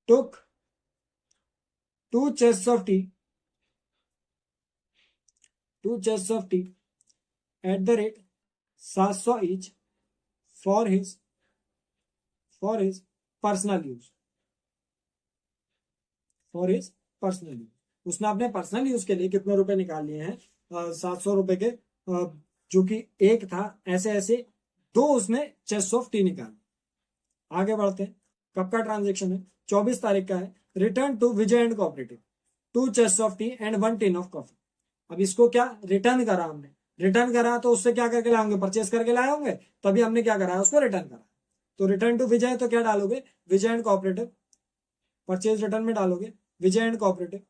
took 2 chests of tea at the rate 700 each for his personal use, उसने अपने पर्सनल यूज के लिए कितने रुपए निकाल लिए हैं, 700 रुपए के, जो कि एक था, ऐसे ऐसे 2 उसने चेस्ट ऑफ टी निकाले। आगे बढ़ते हैं, कब का ट्रांजेक्शन है, 24 तारीख का है। Return to Vijay and cooperative 2 chests of tea and 1 tin of coffee. अब इसको क्या रिटर्न करा हमने, रिटर्न करा तो उससे क्या करके लाए होंगे, परचेस करके लाए होंगे, तभी हमने क्या करा है, उसको रिटर्न करा। तो रिटर्न टू विजय, तो क्या डालोगे, विजय एंड कोऑपरेटिव, परचेज रिटर्न में डालोगे विजय एंड कोऑपरेटिव,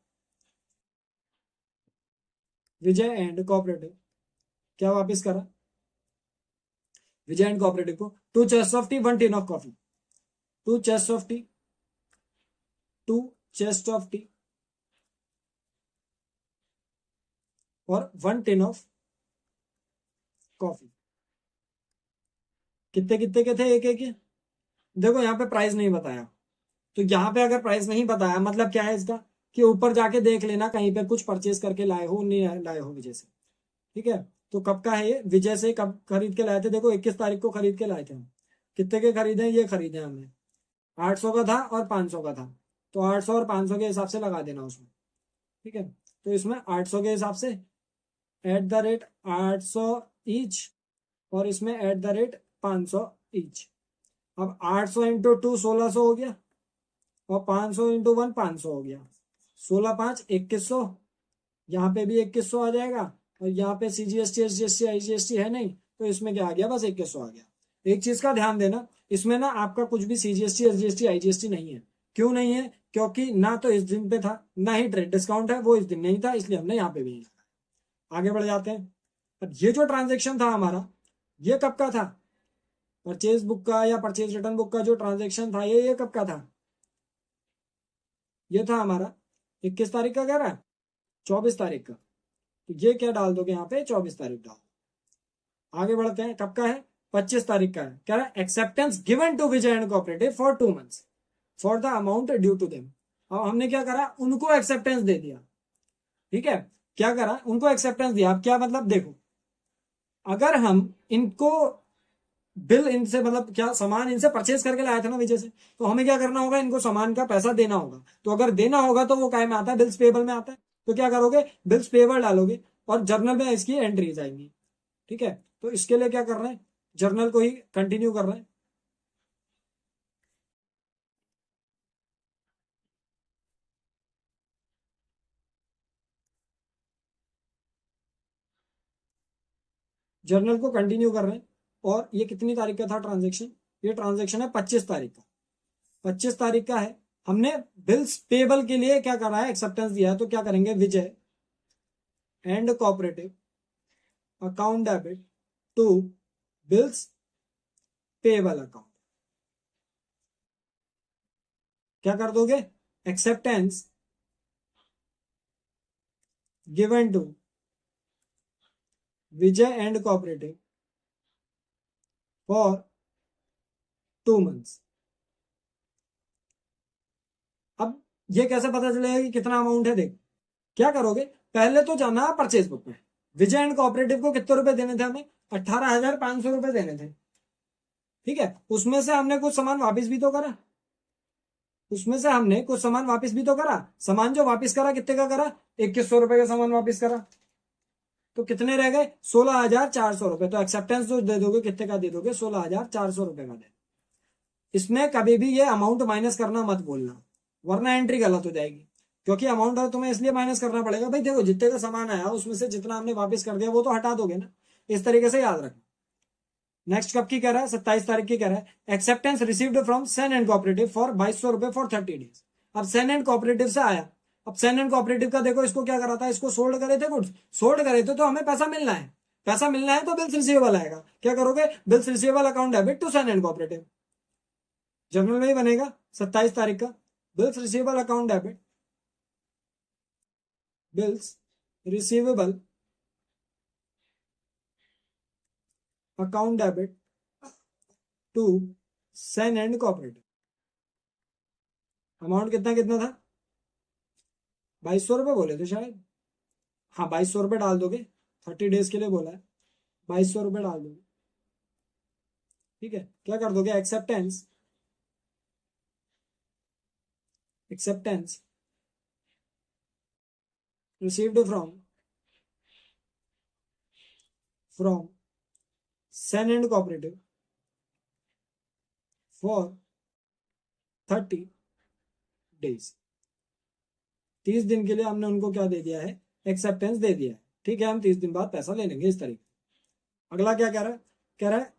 क्या वापिस करा, विजय एंड कोऑपरेटिव को 2 chests of T 1 tin of coffee, 2 chests of T और 1 tin ऑफ कॉफी। कितने कितने के थे, एक एक के। देखो यहाँ पे प्राइस नहीं बताया, तो यहाँ पे अगर प्राइस नहीं बताया मतलब क्या है इसका, कि ऊपर जाके देख लेना कहीं पे कुछ परचेज करके लाए हो नहीं लाए हो विजय से। ठीक है, तो कब का है ये, विजय से कब खरीद के लाए थे, देखो 21 तारीख को खरीद के लाए थे हम। कितने के खरीदे, ये खरीदे हमने, 800 का था और 500 का था, तो 800 और 500 के हिसाब से लगा देना उसमें, ठीक है। तो इसमें 800 के हिसाब से @800 ईच, और इसमें @500 ईच। अब 800 इंटू 2 1600 हो गया, और 500 इंटू 1 500 हो गया, 16 5 2100, यहाँ पे भी 2100 आ जाएगा, और यहाँ पे CGST SGST IGST है नहीं, तो इसमें क्या आ गया, बस 2100 आ गया। एक चीज का ध्यान देना, इसमें ना आपका कुछ भी CGST SGST IGST नहीं है। क्यों नहीं है? क्योंकि ना तो इस दिन पे था, ना ही ट्रेड डिस्काउंट है, वो इस दिन नहीं था, इसलिए हमने यहाँ पे भी नहीं लगाया। आगे बढ़ जाते हैं। अब ये जो ट्रांजेक्शन था हमारा, ये कब का था? परचेज बुक का या परचेज रिटर्न बुक का जो ट्रांजेक्शन था, ये कब का था? ये था हमारा 21 तारीख का, कह रहा है 24 तारीख का, तो ये क्या डाल दोगे यहाँ पे, 24 तारीख डाल। आगे बढ़ते हैं, कब का है? 25 तारीख का है। कह रहा है acceptance given to Vijay and cooperative for 2 months for the amount due to them. अब हमने क्या करा, उनको एक्सेप्टेंस दे दिया, ठीक है। क्या करा, उनको एक्सेप्टेंस दिया। अब क्या मतलब, देखो, अगर हम इनको बिल इनसे, मतलब क्या, सामान इनसे परचेज करके लाया था ना विजय से, तो हमें क्या करना होगा, इनको सामान का पैसा देना होगा। तो अगर देना होगा तो वो काय में आता है, बिल्स पेबल में आता है। तो क्या करोगे, बिल्स पेबल डालोगे और जर्नल में इसकी एंट्रीज आएंगी, ठीक है। तो इसके लिए क्या कर रहे हैं, जर्नल को ही कंटिन्यू कर रहे हैं। जर्नल को कंटिन्यू कर रहे हैं। और ये कितनी तारीख का था ट्रांजेक्शन? ये ट्रांजेक्शन है 25 तारीख का, 25 तारीख का है। हमने बिल्स पेबल के लिए क्या करा है, एक्सेप्टेंस दिया है। तो क्या करेंगे, Vijay and cooperative account debit to bills payable account. क्या कर दोगे, acceptance given to Vijay and cooperative for 2 months. अब ये कैसे पता चलेगा कि कितना अमाउंट है? देख, क्या करोगे, पहले तो जाना परचेज बुक में, विजय एंड कोऑपरेटिव को कितने रुपए देने थे हमें, 18,500 रुपए देने थे, ठीक है। उसमें से हमने कुछ सामान वापस भी तो करा, उसमें से हमने कुछ सामान वापस भी तो करा। सामान जो वापस करा कितने का करा, 2100 रुपए का सामान वापस करा। तो कितने रह गए, 16,400 रुपए। तो एक्सेप्टेंस जो दे दोगे कितने का दे दोगे, 16,400 रुपए का दे। इसमें कभी भी ये अमाउंट माइनस करना मत बोलना, वरना एंट्री गलत हो जाएगी। क्योंकि अमाउंट तुम्हें इसलिए माइनस करना पड़ेगा, भाई देखो जितने का सामान आया उसमें से जितना हमने वापस कर दिया वो तो हटा दोगे ना, इस तरीके से याद रखना। नेक्स्ट कब की कह रहा है, 27 तारीख की कह रहा है, acceptance received from Sen and cooperative for 2200 रुपए फॉर 30 डेज। अब सेन एंड कोऑपरेटिव से आया, अब सेन एंड कोऑपरेटिव का देखो, इसको क्या करा था, इसको सोल्ड करे थे गुड्स, सोल्ड करे थे, तो हमें पैसा मिलना है, पैसा मिलना है तो बिल्स रिसीवेबल आएगा। क्या करोगे, bills receivable account debit to Sen and cooperative, journal में ही बनेगा 27 तारीख का, bills receivable account debit, bills receivable account debit to Sen and cooperative. Amount कितना कितना था, 2200 रुपए बोले थे शायद, हाँ 2200 रुपए डाल दोगे, 30 डेज के लिए बोला है, 2200 रुपए डाल दोगे, ठीक है। क्या कर दोगे, acceptance, acceptance received from Sen and cooperative for 30 days. 30 दिन के लिए हमने उनको क्या दे दिया है, एक्सेप्टेंस दे दिया है, ठीक है। हम 30 दिन बाद पैसा ले लेंगे, इस तरीके। अगला क्या कह रहा है, कह रहा है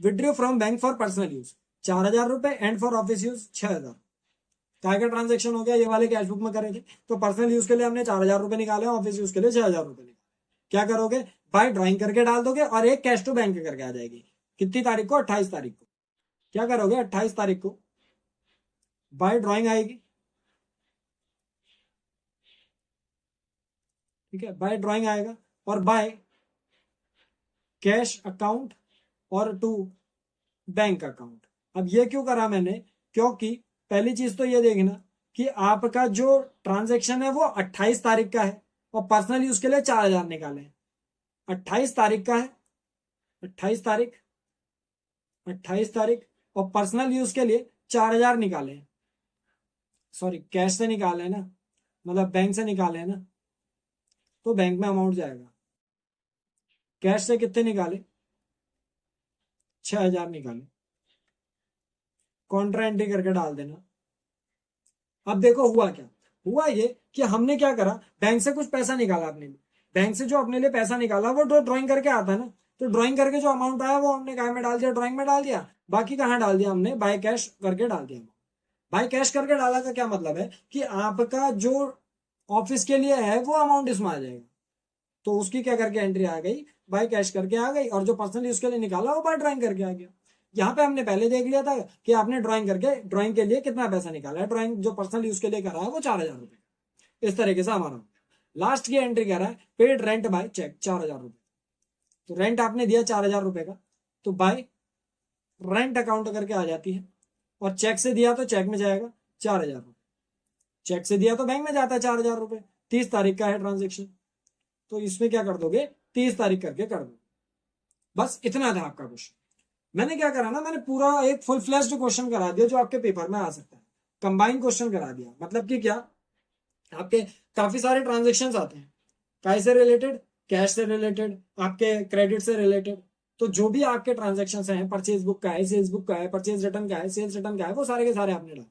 withdraw from bank for personal use 4,000 रुपए एंड फॉर ऑफिस यूज 6,000। काय का ट्रांजेक्शन हो गया, ये वाले कैश बुक में करेंगे। तो पर्सनल यूज के लिए हमने 4,000 रुपए निकाले, ऑफिस यूज के लिए 6,000 रुपए निकाले। क्या करोगे भाई, ड्राइंग करके डाल दोगे और एक कैश टू बैंक करके आ जाएगी। कितनी तारीख को, 28 तारीख को। क्या करोगे, 28 तारीख को बाय ड्राइंग आएगी, ठीक है, बाय ड्राइंग आएगा, और बाय कैश अकाउंट और टू बैंक अकाउंट। अब ये क्यों करा मैंने, क्योंकि पहली चीज तो ये देखना कि आपका जो ट्रांजेक्शन है वो 28 तारीख का है, और पर्सनल यूज के लिए 4,000 निकाले, 28 तारीख का है, 28 तारीख, 28 तारीख, और पर्सनल यूज के लिए 4,000 निकाले, सॉरी कैश से निकाले ना, मतलब बैंक से निकाले ना, तो बैंक में अमाउंट जाएगा। कैश से कितने निकाले, 6,000 निकाले, कॉन्ट्रा एंट्री करके डाल देना। अब देखो हुआ क्या, हुआ ये कि हमने क्या करा, बैंक से कुछ पैसा निकाला अपने लिए, बैंक से जो अपने लिए पैसा निकाला वो ड्राइंग करके आता है ना, तो ड्राइंग करके जो अमाउंट आया वो हमने कहाँ में डाल दिया, ड्राइंग में डाल दिया। बाकी कहाँ डाल दिया, हमने बाय कैश करके डाल दिया। बाय कैश करके डाला का क्या मतलब है कि आपका जो ऑफिस के लिए है वो अमाउंट इसमें आ जाएगा, तो उसकी क्या करके एंट्री आ गई, बाय कैश करके आ गई, और जो पर्सनल यूज के लिए निकाला वो बाय ड्राइंग करके आ गया। यहाँ पे हमने पहले देख लिया था कि आपने ड्राइंग करके ड्राइंग के लिए कितना पैसा निकाला है, ड्राइंग जो पर्सनल यूज के लिए करा है वो 4,000 रुपए। इस तरीके से हमारा लास्ट की एंट्री कह रहा है पेड रेंट बाय चेक 4,000 रुपए, तो रेंट आपने दिया 4,000 रुपए का, तो बाय रेंट अकाउंट करके आ जाती है, और चेक से दिया तो चेक में जाएगा 4,000 रुपए, चेक से दिया तो बैंक में जाता है 4,000 रुपए। 30 तारीख का है ट्रांजेक्शन, तो इसमें क्या कर दोगे, 30 तारीख करके कर दो। बस इतना था आपका क्वेश्चन। मैंने क्या करा ना, मैंने पूरा एक फुल फ्लैश्ड क्वेश्चन करा दिया जो आपके पेपर में आ सकता है, कंबाइंड क्वेश्चन करा दिया। मतलब कि क्या, आपके काफी सारे ट्रांजेक्शन आते हैं, काय से रिलेटेड, कैश से रिलेटेड, आपके क्रेडिट से रिलेटेड, तो जो भी आपके ट्रांजेक्शन हैं, परचेज बुक का है, सेल्स बुक का है, परचेज रिटर्न का है, सेल्स रिटर्न का है, वो सारे के सारे आपने डाले।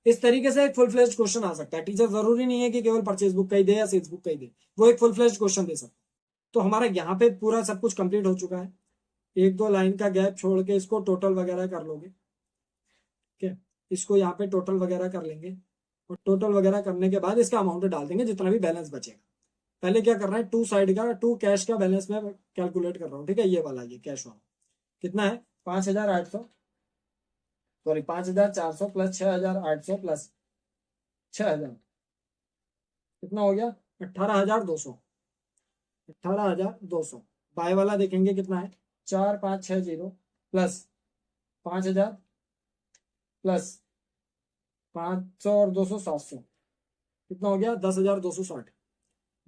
इस तरीके से एक फुल फ्लेज्ड क्वेश्चन आ सकता है। टीचर जरूरी नहीं है कि केवल परचेज बुक का ही दे या सेल्स बुक का ही दे, वो एक फुल फ्लेज्ड क्वेश्चन दे सकता है। तो हमारा यहाँ पे पूरा सब कुछ कंप्लीट हो चुका है। एक दो लाइन का गैप छोड़ के इसको टोटल वगैरह कर लोगे, ठीक है, इसको यहाँ पे टोटल वगैरह कर लेंगे, और टोटल वगैरह करने के बाद इसका अमाउंट डाल देंगे जितना भी बैलेंस बचेगा। पहले क्या करना है, टू साइड का, टू कैश का बैलेंस में कैलकुलेट कर रहा हूँ, ठीक है, ये वाला, ये कैश वाला कितना है, 5,800, सॉरी 5,400 प्लस 6,800 प्लस 6,000, कितना हो गया, 18,200, 18,200। बाय वाला देखेंगे कितना है, 4,560 प्लस 5,000 प्लस 500 और 200 700, कितना हो गया, 10,260,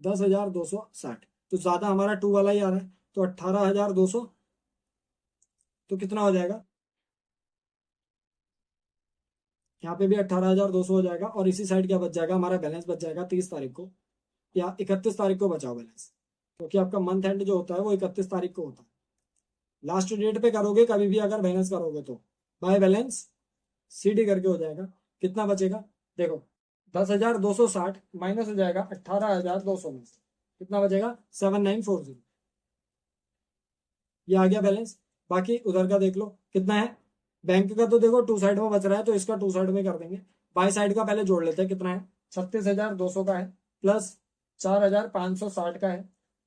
10,260। तो ज्यादा हमारा टू वाला ही आ रहा है, तो 18,200, तो कितना हो जाएगा, यहाँ पे भी 18,200 हो जाएगा। और इसी साइड क्या बच जाएगा, हमारा बैलेंस बच जाएगा 30 तारीख को या 31 तारीख को बचाओ बैलेंस, क्योंकि आपका मंथ एंड जो होता है वो 31 तारीख को होता है। लास्ट डेट पे करोगे कभी भी अगर बैलेंस करोगे तो बाय बैलेंस सीडी करके हो जाएगा। कितना बचेगा, देखो 10,260 माइनस हो जाएगा 18,200 में, कितना बचेगा, 7,940, ये आ गया बैलेंस। बाकी उधर का देख लो कितना है, बैंक का तो देखो टू साइड में बच रहा है, तो इसका टू साइड में कर देंगे। बाई साइड का पहले जोड़ लेते हैं, कितना है, 36,200 का है, प्लस 4,560 का है,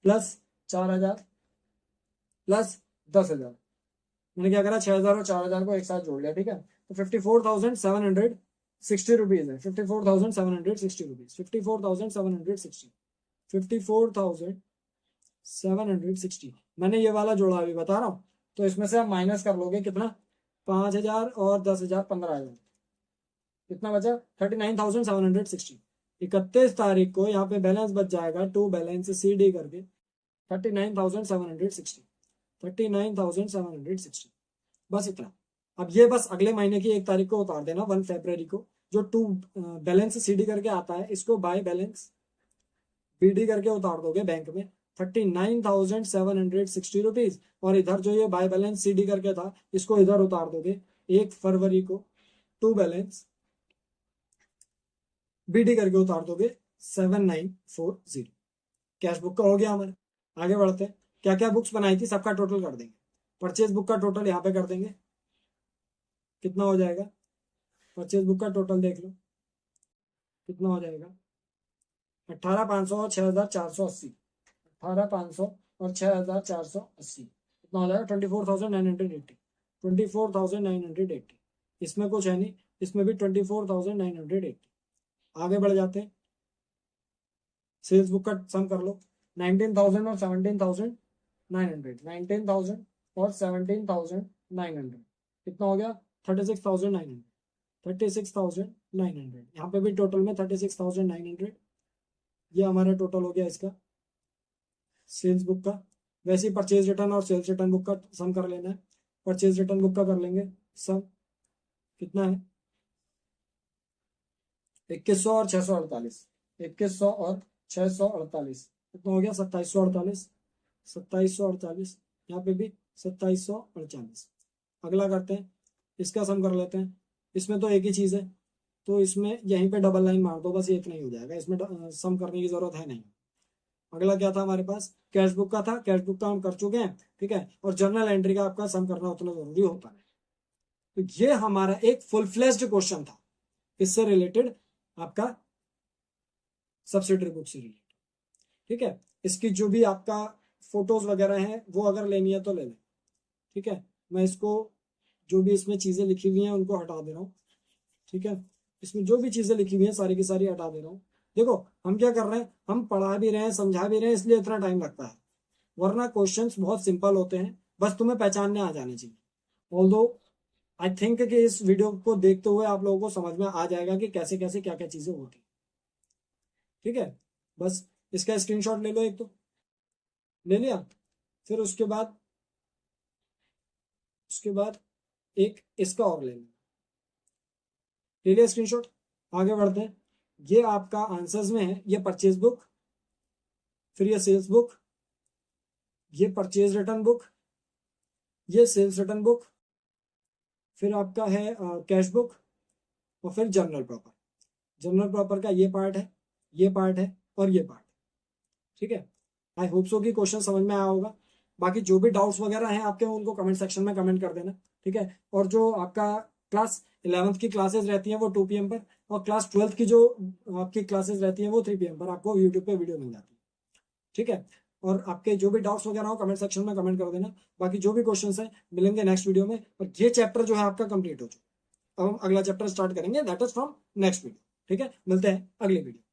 प्लस 4,000 प्लस 10,000। मैंने क्या करा, 6,000 और 4,000 को एक साथ जोड़ लिया, ठीक है, तो 54,760 रुपीज है, 54,760 रुपीज, 54,760, 54,760। मैंने ये वाला जोड़ा अभी बता रहा हूँ, तो इसमें से आप माइनस कर लोगे कितना, 5,000 और 10,000 15,000, कितना बचा, 39,760। 31 तारीख को यहाँ पे बैलेंस बच जाएगा, टू बैलेंस सी डी करके 39,760, 39,760, बस इतना। अब ये बस अगले महीने की 1 तारीख को उतार देना, 1 फरवरी को, जो टू बैलेंस सी डी करके आता है इसको बाय बैलेंस बीडी करके उतार दोगे बैंक में, 39,760 रुपीज। और इधर जो ये बाय बैलेंस सीडी करके था इसको इधर उतार दोगे 1 फरवरी को, टू बैलेंस बीडी करके उतार दोगे 7,940। कैश बुक का हो गया हमारे। आगे बढ़ते हैं, क्या क्या बुक्स बनाई थी सबका टोटल कर देंगे। परचेज बुक का टोटल यहाँ पे कर देंगे, कितना हो जाएगा, परचेज बुक का टोटल देख लो कितना हो जाएगा, 18,500 और 6,480, 18,500 और 6,480, कितना हो जाएगा, 24,980, 24,980। इसमें कुछ है नहीं, इसमें भी 24,980। आगे बढ़ जाते हैं, सेल्स बुक का सम कर लो, 19,000 और 17,900, 19,000 और 17,900, कितना हो गया, 36,900, 36,900। यहाँ पे भी टोटल में 36,900, ये हमारा टोटल हो गया इसका सेल्स बुक का। वैसे ही परचेज रिटर्न और सेल्स रिटर्न बुक का सम कर लेना है, परचेज रिटर्न बुक का कर लेंगे। सब कितना है, 2100 और 648, 2100 और 648 कितना हो गया, 2748, 2748, यहाँ पे भी 2748। अगला करते हैं, इसका सम कर लेते हैं। इसमें तो एक ही चीज है, तो इसमें यहीं पे डबल लाइन मार दो, बस ये इतना ही हो जाएगा, इसमें सम करने की जरूरत है नहीं। अगला क्या था हमारे पास, कैश बुक का था, कैश बुक का हम कर चुके हैं, ठीक है। और जर्नल एंट्री का आपका सम करना उतना जरूरी होता है। तो ये हमारा एक फुल फ्लेज्ड क्वेश्चन था, इससे रिलेटेड, आपका सब्सिडरी बुक से रिलेटेड, ठीक है। इसकी जो भी आपका फोटोज वगैरह हैं वो अगर लेनी है तो ले लें, ठीक है। मैं इसको जो भी इसमें चीजें लिखी हुई हैं उनको हटा दे रहा हूँ, ठीक है। इसमें जो भी चीजें लिखी हुई हैं सारी की सारी हटा दे रहा हूँ। देखो हम क्या कर रहे हैं, हम पढ़ा भी रहे हैं, समझा भी रहे हैं, इसलिए इतना टाइम लगता है, वरना क्वेश्चंस बहुत सिंपल होते हैं, बस तुम्हें पहचानने आ जाने चाहिए। ऑल्दो आई थिंक कि इस वीडियो को देखते हुए आप लोगों को समझ में आ जाएगा कि कैसे कैसे क्या क्या चीजें होती, ठीक है। बस इसका स्क्रीनशॉट ले लो, एक तो ले लिया, फिर उसके बाद एक इसका और ले लिया स्क्रीनशॉट। आगे बढ़ते हैं, ये आपका आंसर्स में है, ये परचेज बुक, फिर ये सेल्स बुक, ये परचेज रिटर्न बुक, ये सेल्स रिटर्न बुक, फिर आपका है कैश बुक, और फिर जर्नल प्रॉपर। जर्नल प्रॉपर का ये पार्ट है, ये पार्ट है, और ये पार्ट, ठीक है। आई होप सो कि क्वेश्चन समझ में आया होगा। बाकी जो भी डाउट्स वगैरह हैं आपके, उनको कमेंट सेक्शन में कमेंट कर देना, ठीक है। और जो आपका क्लास 11th की क्लासेस रहती हैं वो 2 PM पर, और क्लास 12th की जो आपकी क्लासेस रहती हैं वो 3 PM पर आपको यूट्यूब पे वीडियो मिल जाती है, ठीक है। और आपके जो भी डाउट्स वगैरह हो कमेंट सेक्शन में कमेंट कर देना। बाकी जो भी क्वेश्चंस हैं मिलेंगे नेक्स्ट वीडियो में, और ये चैप्टर जो है आपका कंप्लीट हो चुका है। अब हम अगला चैप्टर स्टार्ट करेंगे, that is from next video, ठीक है। मिलते हैं अगली वीडियो।